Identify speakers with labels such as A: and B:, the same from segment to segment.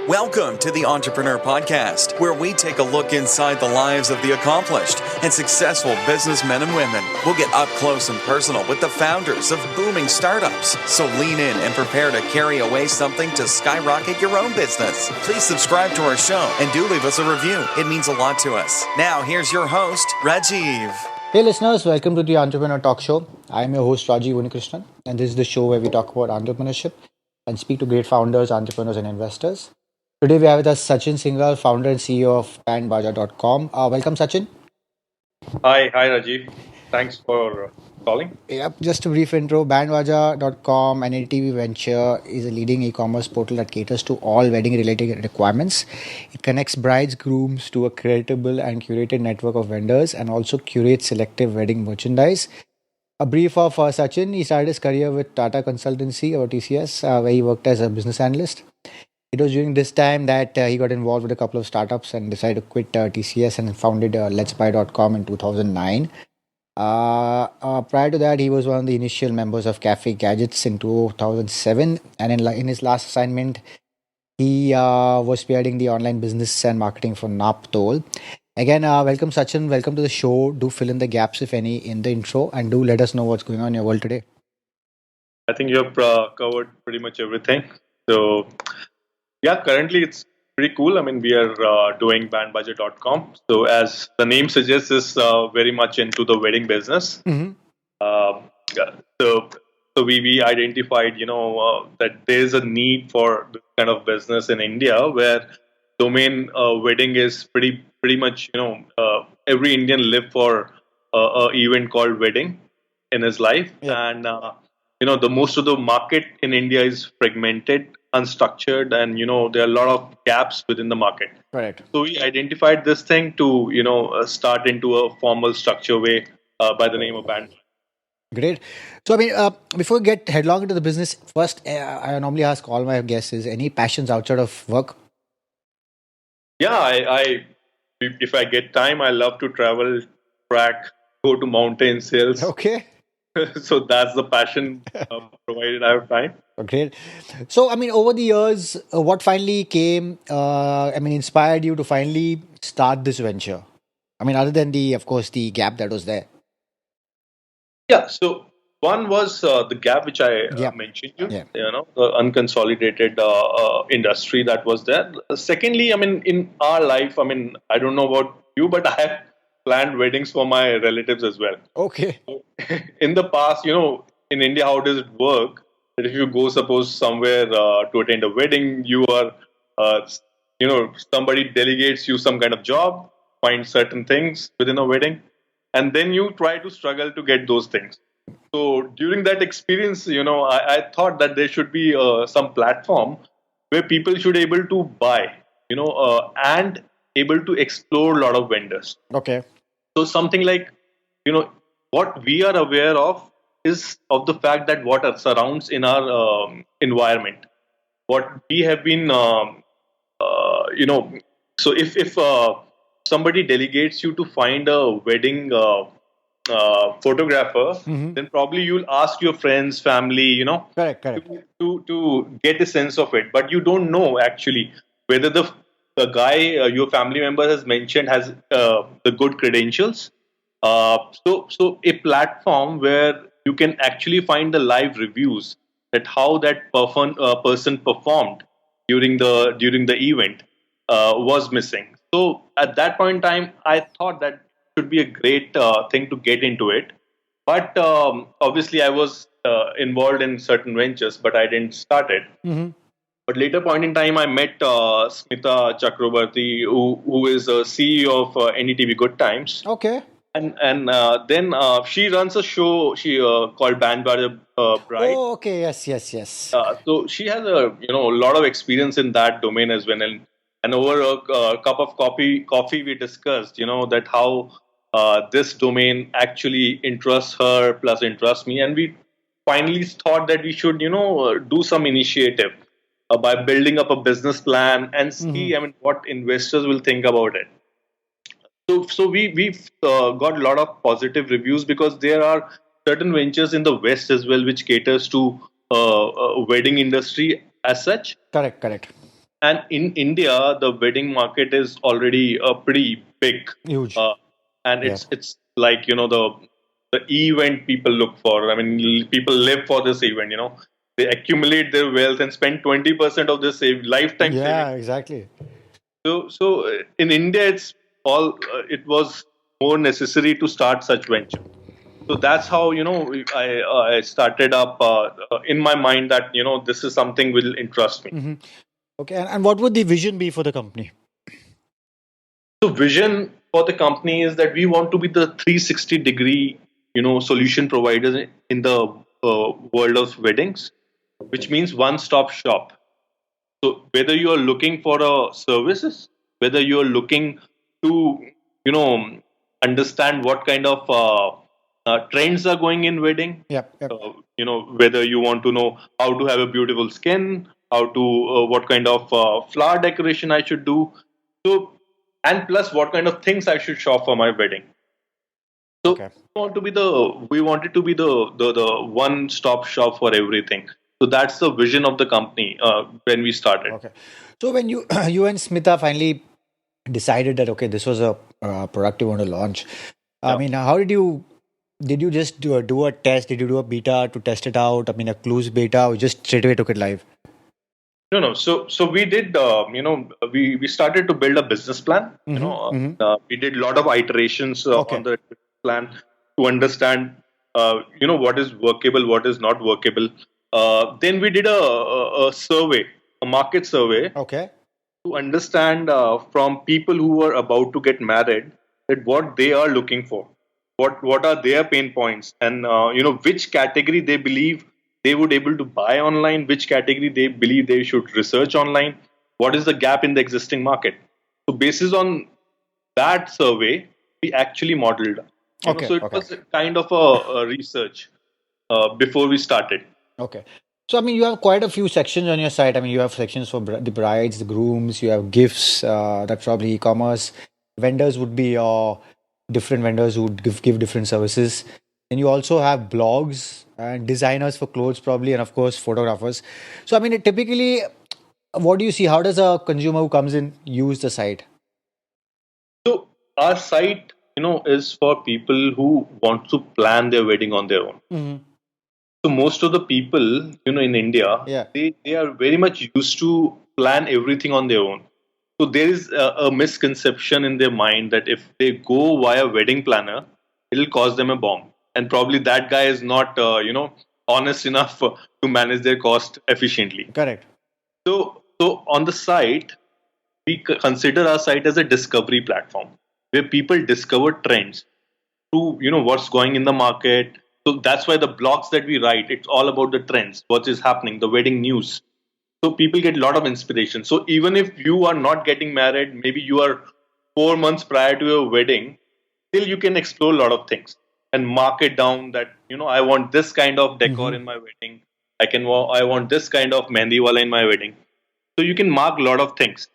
A: Welcome to the Entrepreneur Podcast, where we take a look inside the lives of the accomplished and successful businessmen and women. We'll get up close and personal with the founders of booming startups. So lean in and prepare to carry away something to skyrocket your own business. Please subscribe to our show and do leave us a review. It means a lot to us. Now, here's your host, Rajiv.
B: Hey listeners, welcome to the Entrepreneur Talk Show. I am your host Rajiv Unikrishnan, and this is the show where we talk about entrepreneurship and speak to great founders, entrepreneurs and investors. Today we have with us Sachin Singhal, founder and CEO of Bandbaaja.com. Welcome Sachin.
C: Hi Rajiv. Thanks for calling.
B: Yep, just a brief intro. Bandbaaja.com, an NDTV venture, is a leading e-commerce portal that caters to all wedding-related requirements. It connects brides, grooms to a credible and curated network of vendors and also curates selective wedding merchandise. A brief of Sachin. He started his career with Tata Consultancy or TCS, where he worked as a business analyst. It was during this time that he got involved with a couple of startups and decided to quit TCS and founded letsbuy.com in 2009. Prior to that, he was one of the initial members of Cafe Gadgets in 2007. And in his last assignment, he was spearheading the online business and marketing for Naaptol. Again, welcome Sachin. Welcome to the show. Do fill in the gaps, if any, in the intro, and do let us know what's going on in your world today.
C: I think you have covered pretty much everything. So, yeah, currently it's pretty cool. I mean, we are doing bandbaaja.com. So, as the name suggests, is very much into the wedding business.
B: Mm-hmm.
C: So we identified, that there is a need for this kind of business in India, where domain wedding is pretty much, every Indian live for a event called wedding in his life, and the most of the market in India is fragmented, unstructured, and there are a lot of gaps within the market.
B: Right.
C: So we identified this thing to start into a formal structure way by the name of Bandja.
B: Great. So, I mean, before we get headlong into the business, first, I normally ask all my guests, is any passions outside of work?
C: Yeah, if I get time, I love to travel, track, go to mountains, hills.
B: Okay.
C: So that's the passion, provided I have time.
B: Great. So, I mean, over the years, what finally came, inspired you to finally start this venture? I mean, other than of course, the gap that was there.
C: Yeah, so one was the gap which I mentioned the unconsolidated industry that was there. Secondly, I mean, in our life, I mean, I don't know about you, but I have planned weddings for my relatives as well.
B: Okay.
C: So, in the past, in India, how does it work? That if you go, suppose, somewhere to attend a wedding, you are, somebody delegates you some kind of job, find certain things within a wedding, and then you try to struggle to get those things. So during that experience, I thought that there should be some platform where people should be able to buy, and able to explore a lot of vendors.
B: Okay.
C: So something like, what we are aware of is of the fact that what surrounds in our environment. What we have been, so if somebody delegates you to find a wedding photographer, then probably you'll ask your friends, family,
B: correct.
C: to get a sense of it. But you don't know actually whether the guy your family member has mentioned has the good credentials. So a platform where you can actually find the live reviews that how that person performed during the event was missing. So at that point in time, I thought that should be a great thing to get into it. But obviously, I was involved in certain ventures, but I didn't start it.
B: Mm-hmm.
C: But later point in time, I met Smita Chakrabarti, who is a CEO of NDTV Good Times.
B: Okay.
C: And then she runs a show called Bandbaaja Bride.
B: Oh, okay. Yes.
C: So she has a lot of experience in that domain as well. And over a cup of coffee, we discussed that how this domain actually interests her plus interests me, and we finally thought that we should do some initiative by building up a business plan and see what investors will think about it. So we've got a lot of positive reviews because there are certain ventures in the West as well which caters to wedding industry as such.
B: Correct.
C: And in India, the wedding market is already pretty big,
B: Huge.
C: uh, and
B: Yeah.
C: it's like the event people look for. I mean, people live for this event. They accumulate their wealth and spend 20% of their lifetime saving.
B: Yeah, exactly.
C: So in India, it was more necessary to start such venture. So that's how I started up in my mind that this is something will interest me.
B: Okay. And what would the vision be for the company?
C: So vision for the company is that we want to be the 360-degree solution providers in the world of weddings, which means one-stop shop. So whether you are looking for a services, whether you are looking to you know understand what kind of trends are going in wedding,
B: Yep. Yep.
C: whether you want to know how to have a beautiful skin, how to what kind of flower decoration I should do, so and plus what kind of things I should shop for my wedding. So
B: Okay.
C: we wanted to be the one stop shop for everything. So that's the vision of the company when we started.
B: Okay. So when you you and Smita finally decided that okay, this was a product you want to launch. I
C: Yeah.
B: mean, how did you just do a test? Did you do a beta to test it out? I mean, a closed beta, or just straight away took it live?
C: No, no. So we did. We started to build a business plan. We did a lot of iterations on
B: Okay.
C: the plan to understand. What is workable, what is not workable. Then we did a survey, a market survey,
B: Okay.
C: to understand from people who are about to get married that what they are looking for, what are their pain points, and which category they believe they would able to buy online, which category they believe they should research online, what is the gap in the existing market. So basis on that survey, we actually modeled.
B: Okay.
C: So it
B: Okay.
C: was a kind of a research before we started.
B: Okay. So, I mean, you have quite a few sections on your site. I mean, you have sections for the brides, the grooms, you have gifts, that's probably e-commerce. Vendors would be different vendors who would give different services. Then you also have blogs and designers for clothes, probably, and of course, photographers. So, I mean, typically, what do you see? How does a consumer who comes in use the site?
C: So our site, is for people who want to plan their wedding on their own.
B: Hmm.
C: So most of the people, in India,
B: Yeah.
C: they are very much used to plan everything on their own. So there is a misconception in their mind that if they go via wedding planner, it'll cost them a bomb, and probably that guy is not, honest enough to manage their cost efficiently.
B: Correct.
C: So on the site, we consider our site as a discovery platform where people discover trends to what's going in the market. So that's why the blogs that we write, it's all about the trends, what is happening, the wedding news. So people get a lot of inspiration. So even if you are not getting married, maybe you are 4 months prior to your wedding, still you can explore a lot of things and mark it down that I want this kind of decor
B: Hmm.
C: in my wedding. I want this kind of mehndi wala in my wedding. So you can mark a lot of things,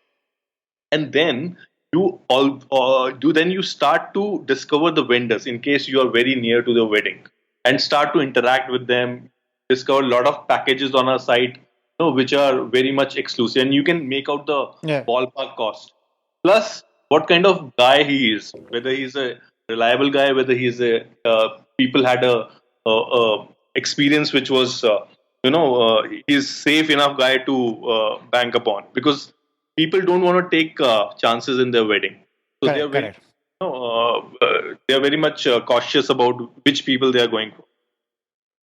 C: and then you start to discover the vendors in case you are very near to the wedding, and start to interact with them, discover a lot of packages on our site, which are very much exclusive, and you can make out the
B: Yeah.
C: ballpark cost, plus what kind of guy he is, whether he's a reliable guy, whether he's a people had a experience which was he's safe enough guy to bank upon, because people don't want to take chances in their wedding. So
B: Correct. Correct.
C: they are very much cautious about which people they are going for.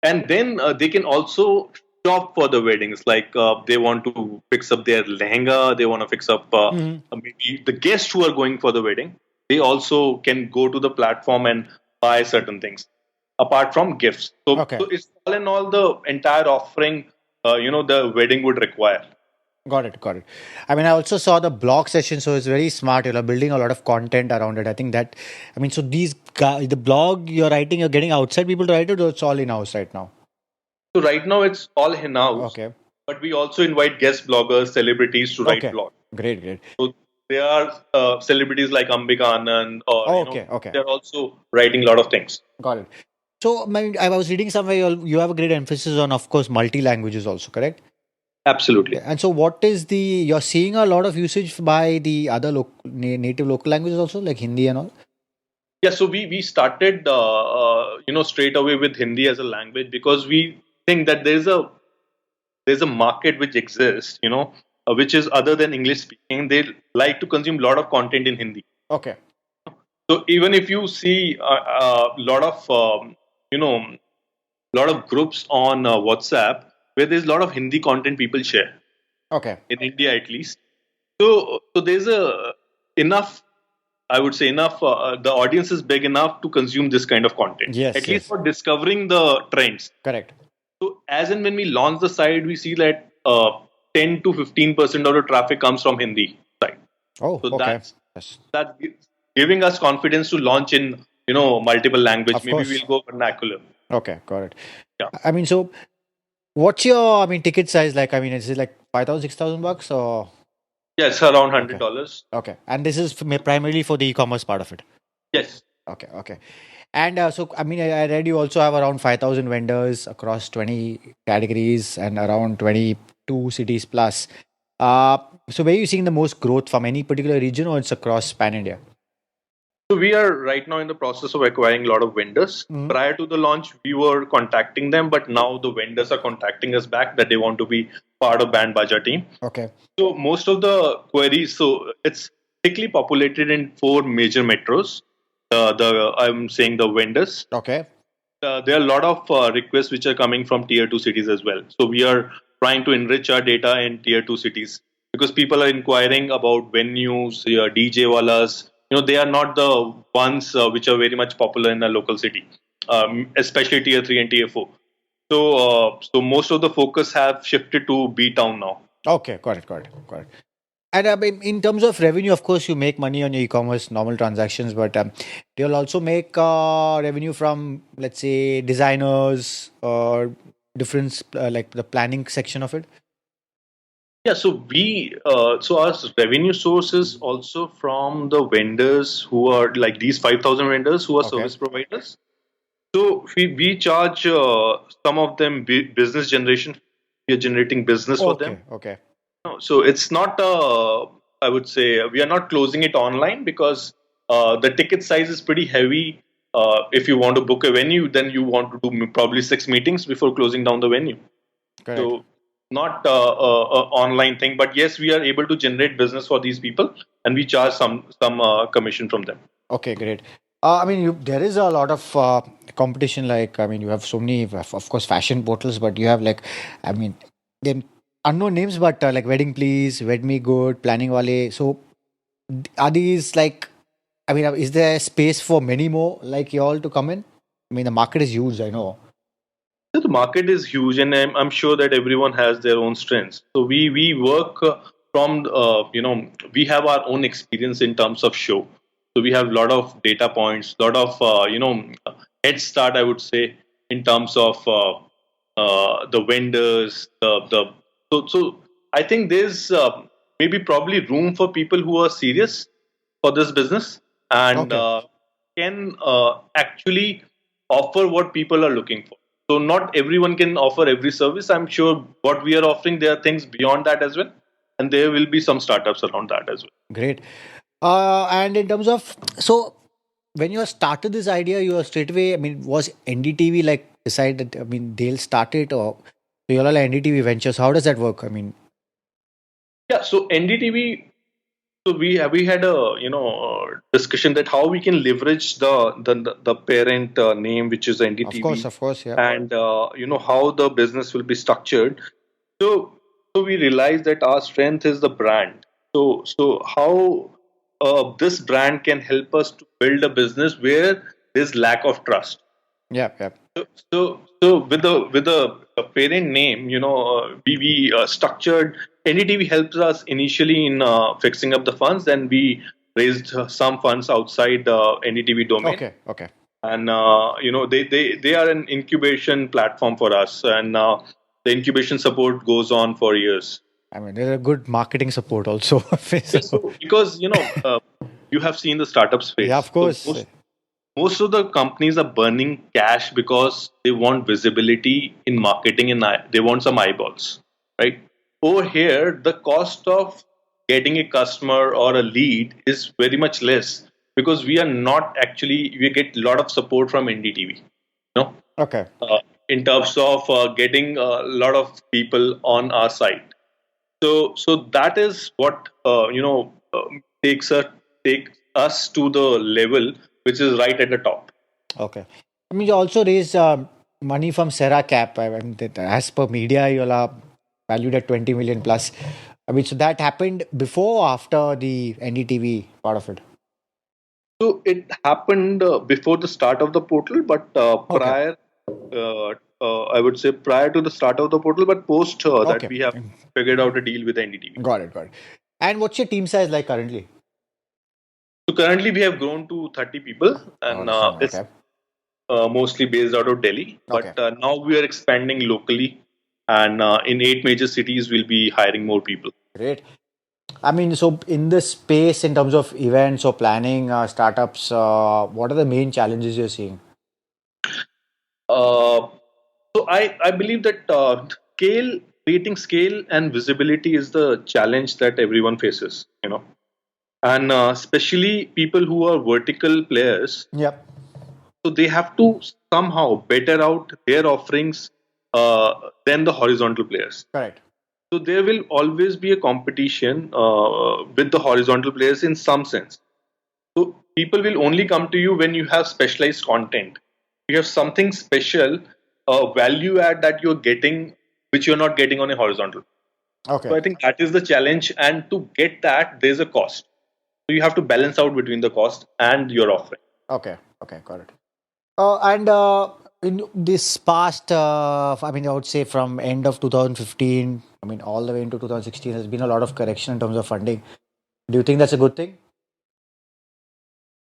C: And then they can also shop for the weddings, like they want to fix up their lehenga, they want to fix up
B: Hmm.
C: maybe the guests who are going for the wedding, they also can go to the platform and buy certain things apart from gifts.
B: Okay.
C: So it's all in all the entire offering the wedding would require.
B: Got it, got it. I mean, I also saw the blog session, so it's very smart. You're building a lot of content around it. I think that, I mean, so these guys, the blog you're writing, you're getting outside people to write it, or it's all in house right now?
C: So right now it's all in-house,
B: Okay,
C: but we also invite guest bloggers, celebrities to write
B: okay,
C: blogs.
B: great, great.
C: So there are celebrities like Ambika Anand, or
B: Okay, okay,
C: they're also writing a lot of things.
B: got it. So, I was reading somewhere you have a great emphasis on, of course, multi languages also, correct?
C: Absolutely.
B: And so, what is you're seeing a lot of usage by the other native local languages also, like Hindi and all?
C: Yeah, so we started straight away with Hindi as a language because we think that there's a market which exists, which is other than English speaking. They like to consume a lot of content in Hindi.
B: Okay.
C: So even if you see a lot of lot of groups on WhatsApp where there's a lot of Hindi content people share
B: Okay.
C: in India at least. So there's enough. I would say enough. The audience is big enough to consume this kind of content.
B: Yes,
C: At least
B: yes.
C: for discovering the trends.
B: Correct.
C: So as and when we launch the site, we see that 10 to 15% of the traffic comes from Hindi side.
B: Oh,
C: So
B: okay.
C: that's giving us confidence to launch in multiple language.
B: Of
C: Maybe
B: course.
C: we'll go vernacular.
B: Okay, got it.
C: Yeah.
B: I mean, so what's your, ticket size like? I mean, is it like 5,000, 6,000 bucks or?
C: Yes, around $100.
B: Okay. And this is primarily for the e-commerce part of it.
C: Yes.
B: Okay, okay. And so, I read you also have around 5,000 vendors across 20 categories and around 22 cities plus. So where are you seeing the most growth from any particular region or it's across pan India?
C: So we are right now in the process of acquiring a lot of vendors.
B: Mhm.
C: Prior to the launch, we were contacting them, but now the vendors are contacting us back that they want to be part of Bandbaaja team.
B: Okay.
C: So most of the queries, so it's thickly populated in 4 major metros. I'm saying the vendors.
B: Okay.
C: There are a lot of requests which are coming from tier 2 cities as well. So we are trying to enrich our data in tier 2 cities because people are inquiring about venues, DJ walas. They are not the ones which are very much popular in a local city, especially tier 3 and tier 4. So most of the focus have shifted to B town now.
B: Okay, got it. And in terms of revenue, of course, you make money on your e-commerce normal transactions, but you'll also make revenue from, let's say, designers or different, like the planning section of it.
C: Yeah, so our revenue source is also from the vendors who are like these 5,000 vendors who are
B: Okay.
C: service providers. So we charge some of them business generation. We are generating business for them.
B: Okay.
C: So it's not, I would say, we are not closing it online because the ticket size is pretty heavy. If you want to book a venue, then you want to do probably 6 meetings before closing down the venue.
B: Correct.
C: So not online thing, but yes, we are able to generate business for these people, and we charge some commission from them.
B: Okay, great. There is a lot of competition. Like, you have so many, of course, fashion portals, but you have they're unknown names, but like Wedding Please, Wed Me Good, Planning Wale. So, are these like, is there space for many more like y'all to come in? The market is huge, I know.
C: So the market is huge, and I'm sure that everyone has their own strengths. So we work from we have our own experience in terms of show. So we have a lot of data points, lot of head start, I would say, in terms of the vendors. So I think there's maybe probably room for people who are serious for this business and
B: Okay.
C: can actually offer what people are looking for. So not everyone can offer every service. I'm sure what we are offering, there are things beyond that as well, and there will be some startups around that as well.
B: Great. And in terms of, so when you started this idea, you were straight away, was NDTV like decided, they'll start it, or so you're all like NDTV Ventures. How does that work?
C: Yeah. So NDTV. So we had a discussion that how we can leverage the parent name, which is NDTV,
B: Of course, yeah.
C: and how the business will be structured. So we realized that our strength is the brand. So how this brand can help us to build a business where there's lack of trust.
B: Yeah, yeah.
C: So with the parent name, we structured. NDTV helps us initially in fixing up the funds. Then we raised some funds outside the NDTV domain.
B: Okay.
C: And they are an incubation platform for us, and the incubation support goes on for years.
B: There's a good marketing support also.
C: So, because you have seen the startup space.
B: Yeah, of course.
C: So most of the companies are burning cash because they want visibility in marketing and they want some eyeballs, right? over here, the cost of getting a customer or a lead is very much less because we are not actually, we get a lot of support from NDTV. No,
B: Okay.
C: in terms of getting a lot of people on our site. So that is what takes us to the level which is right at the top.
B: Okay. I mean, you also raised money from Serra Cap. I mean, as per media, you all are valued at 20 million plus. I mean, so that happened before or after the NDTV part of it?
C: So it happened before the start of the portal, but
B: Okay.
C: I would say prior to the start of the portal, but post that
B: Okay.
C: we have figured out a deal with the NDTV.
B: Got it. Got it. And what's your team size like currently?
C: So currently we have grown to 30 people, and
B: Awesome.
C: it's
B: Okay.
C: mostly based out of Delhi.
B: Okay.
C: But now we are expanding locally, and in 8 major cities we'll be hiring more people.
B: Great. I mean, so in this space, in terms of events or planning startups, what are the main challenges you're seeing?
C: Uh, so I believe that creating scale and visibility is the challenge that everyone faces. And especially people who are vertical players,
B: Yep.
C: so they have to somehow better out their offerings than the horizontal players.
B: Correct.
C: So there will always be a competition with the horizontal players in some sense. So people will only come to you when you have specialized content. You have something special, value add that you're getting, which you're not getting on a horizontal. So
B: Okay.
C: I think that is the challenge, and to get that, there's a cost. So you have to balance out between the cost and your offering.
B: Okay. Okay. Got it. And in this past, I mean, I would say from end of 2015, I mean, all the way into 2016, has been a lot of correction in terms of funding. Do you think that's a good thing?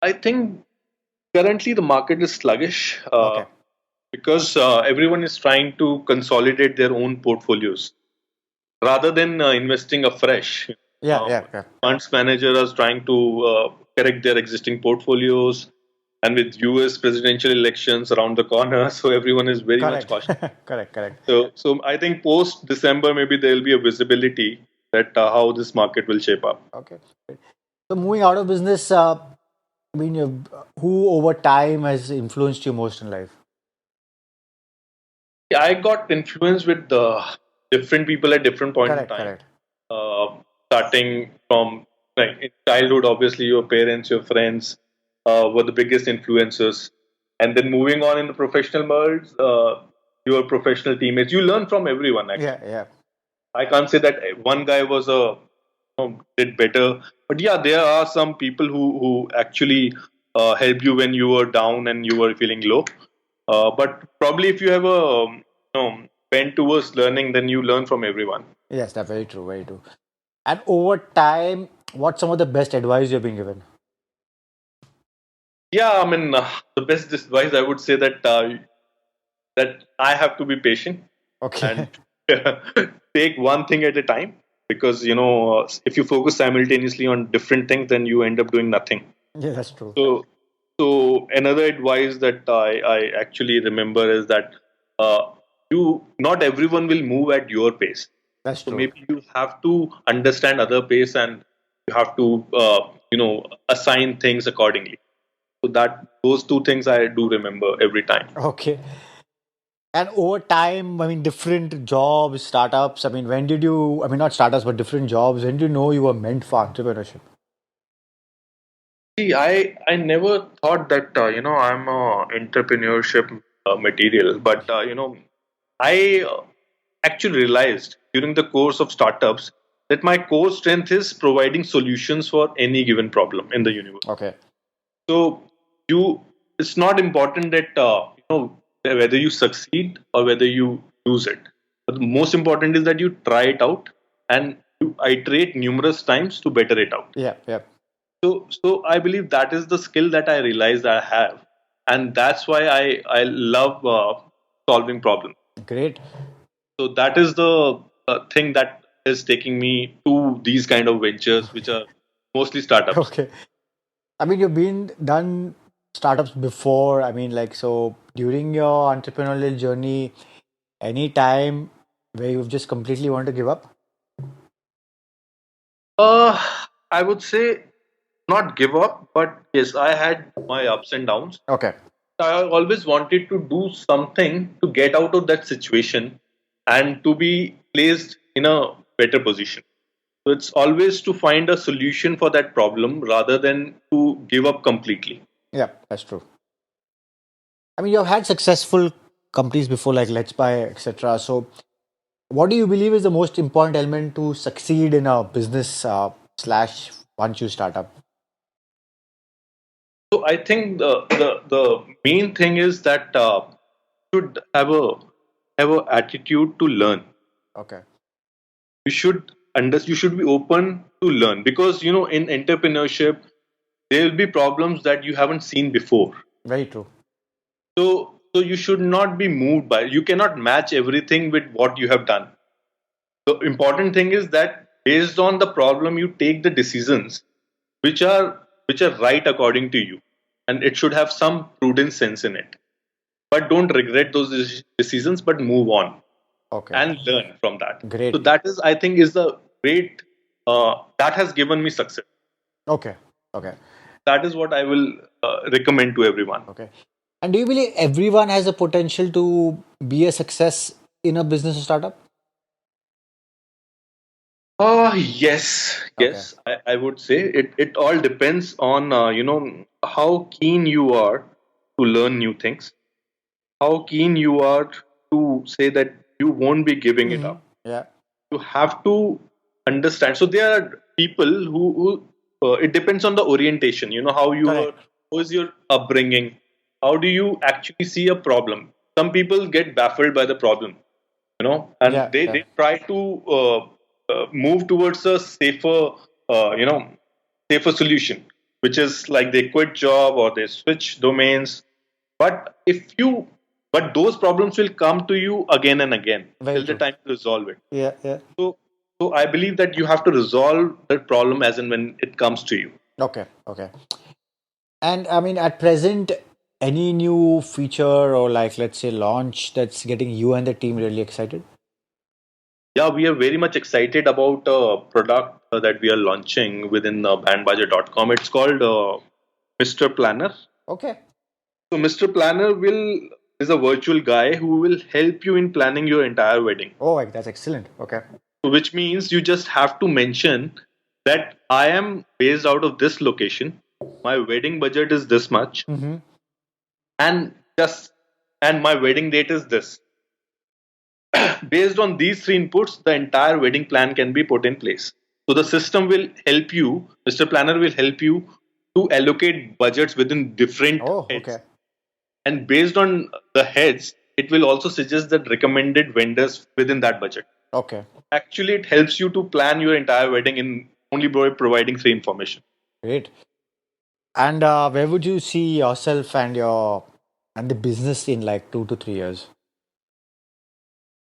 C: I think currently the market is sluggish
B: Okay.
C: because everyone is trying to consolidate their own portfolios rather than investing afresh.
B: Yeah.
C: Uh,
B: Yeah. Yeah.
C: Funds managers are trying to correct their existing portfolios, and with US presidential elections around the corner, so everyone is very much
B: Correct.
C: cautious.
B: Correct. Correct.
C: So I think post December maybe there will be a visibility that how this market will shape up.
B: Okay. So moving out of business, I mean, who over time has influenced you most in life?
C: I got influenced with different people at different point in
B: Correct.
C: time.
B: Correct.
C: Starting from like in childhood, obviously your parents, your friends were the biggest influencers, and then moving on in the professional world, your professional teammates. You learn from everyone.
B: Yeah.
C: Actually,
B: Yeah.
C: I can't say that one guy was did better, but yeah, there are some people who actually help you when you were down and you were feeling low. But probably if you have a bent towards learning, then you learn from everyone.
B: Yes, that's very true. Very true. And over time, what's some of the best advice you've been given?
C: Yeah, I mean, the best advice I would say that I have to be patient and
B: Okay.
C: take one thing at a time, because if you focus simultaneously on different things, then you end up doing nothing.
B: Yeah, that's true.
C: So, so another advice that I actually remember is that uh, you not everyone will move at your pace.
B: That's
C: So
B: true.
C: maybe you have to understand other pace, and you have to assign things accordingly. So that those two things I do remember every time.
B: Okay. And over time, I mean, different jobs, startups. I mean, when did you, I mean, not startups, but different jobs, when did you know you were meant for entrepreneurship?
C: See, I never thought that I'm a entrepreneurship material, but I actually realized during the course of startups that my core strength is providing solutions for any given problem in the universe.
B: Okay.
C: So it's not important that whether you succeed or whether you lose it. But the most important is that you try it out and you iterate numerous times to better it out.
B: Yeah, yeah.
C: So I believe that is the skill that I realized I have, and that's why I love solving problems.
B: Great.
C: So that is the thing that is taking me to these kind of ventures, which are mostly startups.
B: Okay. I mean, you've been done startups before. I mean, like, so during your entrepreneurial journey, any time where you've just completely want to give up?
C: I would say not give up, but yes, I had my ups and downs.
B: Okay.
C: I always wanted to do something to get out of that situation and to be placed in a better position. So it's always to find a solution for that problem rather than to give up completely.
B: Yeah, that's true. I mean, you've had successful companies before, like Let's Buy, etc. So, what do you believe is the most important element to succeed in a business slash once you start up?
C: So I think the main thing is that should have a attitude to learn.
B: Okay.
C: You should be open to learn, because in entrepreneurship there will be problems that you haven't seen before.
B: Very true.
C: So you should not be moved by. You cannot match everything with what you have done. The important thing is that based on the problem, you take the decisions which are right according to you, and it should have some prudent sense in it. But don't regret those decisions, but move on
B: Okay.
C: and learn from that.
B: Great.
C: So that is, I think, is the great that has given me success.
B: Okay. Okay.
C: That is what I will recommend to everyone.
B: Okay. And do you believe everyone has a potential to be a success in a business or startup?
C: Yes,
B: Okay.
C: yes. I would say it all depends on how keen you are to learn new things, how keen you are to say that you won't be giving it up.
B: Yeah.
C: You have to understand. So there are people who it depends on the orientation.
B: Correct.
C: How is your upbringing? How do you actually see a problem? Some people get baffled by the problem, and
B: Yeah.
C: they
B: Yeah.
C: try to move towards a safer solution, which is like they quit job or they switch domains. But but those problems will come to you again and again
B: Very
C: till the
B: true.
C: time to resolve it.
B: Yeah. Yeah.
C: So I believe that you have to resolve that problem as and when it comes to you.
B: Okay. Okay. And I mean, at present, any new feature or like, let's say, launch that's getting you and the team really excited?
C: Yeah, we are very much excited about a product that we are launching within bandbaaja.com. It's called Mr. Planner.
B: Okay.
C: So Mr. Planner is a virtual guy who will help you in planning your entire wedding.
B: Oh, like, that's excellent. Okay.
C: So which means you just have to mention that I am based out of this location. My wedding budget is this much,
B: Mm-hmm.
C: and my wedding date is this. Based on these three inputs, the entire wedding plan can be put in place. So the system will help you, Mr. Planner will help you to allocate budgets within different
B: Oh,
C: heads.
B: okay.
C: And based on the heads, it will also suggest the recommended vendors within that budget.
B: Okay.
C: Actually, it helps you to plan your entire wedding in only by providing three information.
B: Great. And where would you see yourself and the business in like 2 to 3 years?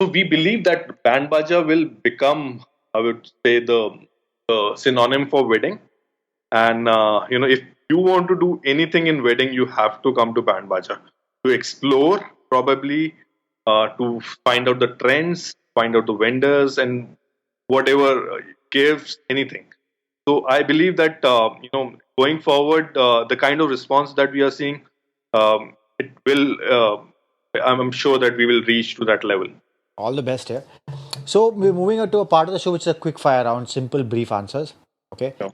C: So we believe that Bandbaaja will become, I would say, the synonym for wedding. And if you want to do anything in wedding, you have to come to Bandbaaja to explore, probably to find out the trends, find out the vendors, and whatever gives anything. So I believe that going forward, the kind of response that we are seeing, it will. I'm sure that we will reach to that level.
B: All the best here. So we're moving on to a part of the show which is a quick fire round, simple, brief answers. Okay.
C: Yeah.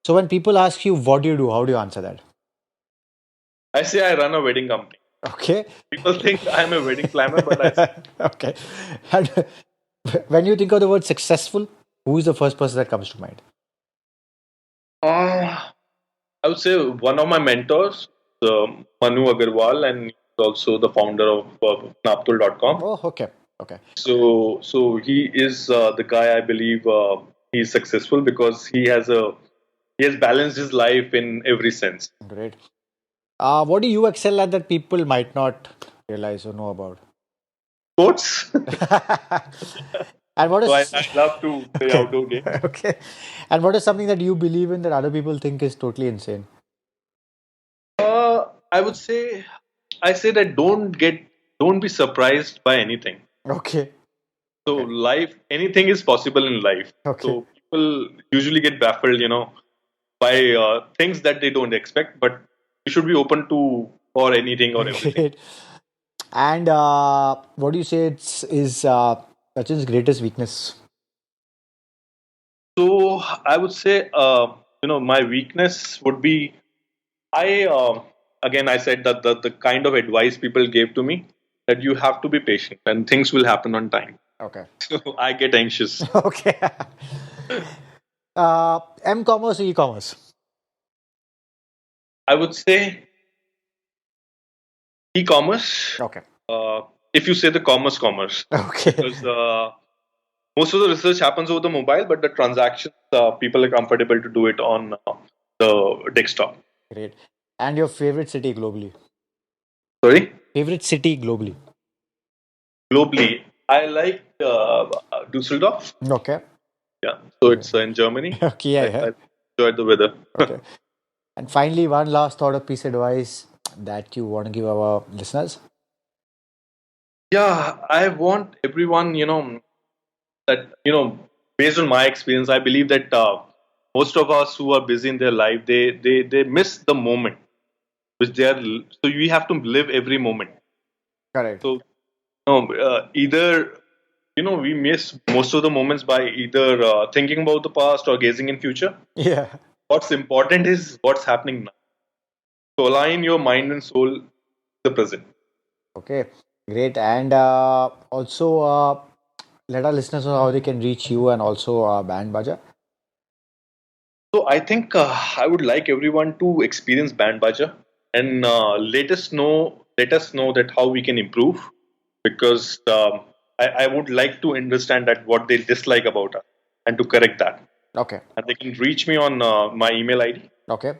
B: So when people ask you what do you do, how do you answer that?
C: I say I run a wedding company.
B: Okay.
C: People think I'm a wedding planner, but
B: Okay. And when you think of the word successful, who is the first person that comes to mind?
C: I would say one of my mentors, Manu Agarwal, and he's also the founder of Naaptol.com.
B: Oh, okay. Okay.
C: So he is the guy I believe he's successful because he has balanced his life in every sense.
B: Great. What do you excel at that people might not realize or know about?
C: Sports.
B: And what is
C: So I love to play outdoor games.
B: okay? And what is something that you believe in that other people think is totally insane?
C: I would say I say that don't be surprised by anything.
B: Okay.
C: So life, anything is possible in life.
B: Okay.
C: So people usually get baffled, by things that they don't expect. But you should be open to for anything or everything.
B: Great. And what do you say is Sachin's greatest weakness?
C: So I would say, my weakness would be again I said that the kind of advice people gave to me, that you have to be patient and things will happen on time.
B: Okay.
C: So I get anxious.
B: Okay. M-commerce or e-commerce?
C: I would say e-commerce.
B: Okay.
C: If you say the commerce,
B: Okay.
C: because most of the research happens over the mobile, but the transactions people are comfortable to do it on the desktop.
B: Great. And your favorite city globally?
C: Sorry,
B: Favorite city globally?
C: globally, I like Dusseldorf.
B: Okay.
C: Yeah, so it's in Germany.
B: Okay. Yeah.
C: I enjoyed the weather.
B: Okay. And finally, one last thought or piece of advice that you want to give our listeners?
C: Yeah, I want everyone, that, based on my experience, I believe that most of us who are busy in their life, they miss the moment, which they are. So we have to live every moment.
B: Correct.
C: So, either, we miss most of the moments by either thinking about the past or gazing in future.
B: Yeah.
C: What's important is what's happening now. So align your mind and soul to the present.
B: Okay. Great. And also let our listeners know how they can reach you and also Bandbaaja.
C: So I think I would like everyone to experience Bandbaaja and let us know that how we can improve, because I would like to understand that what they dislike about us and to correct that.
B: Okay.
C: And they can reach me on my email ID.
B: Okay.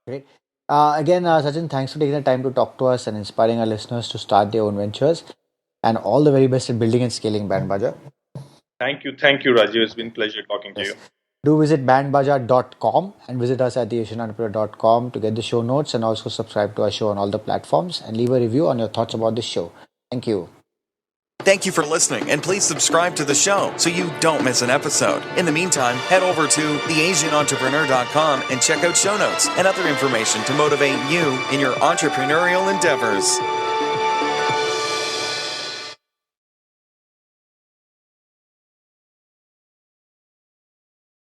B: Great. Again, Sachin, thanks for taking the time to talk to us and inspiring our listeners to start their own ventures. And all the very best in building and scaling Bandbaaja.
C: Thank you, Rajiv. It's been a pleasure talking to you.
B: Do visit bandbaaja.com and visit us at theasianentrepreneur.com to get the show notes, and also subscribe to our show on all the platforms and leave a review on your thoughts about this show. Thank you.
A: Thank you for listening, and please subscribe to the show so you don't miss an episode. In the meantime, head over to theasianentrepreneur.com and check out show notes and other information to motivate you in your entrepreneurial endeavors.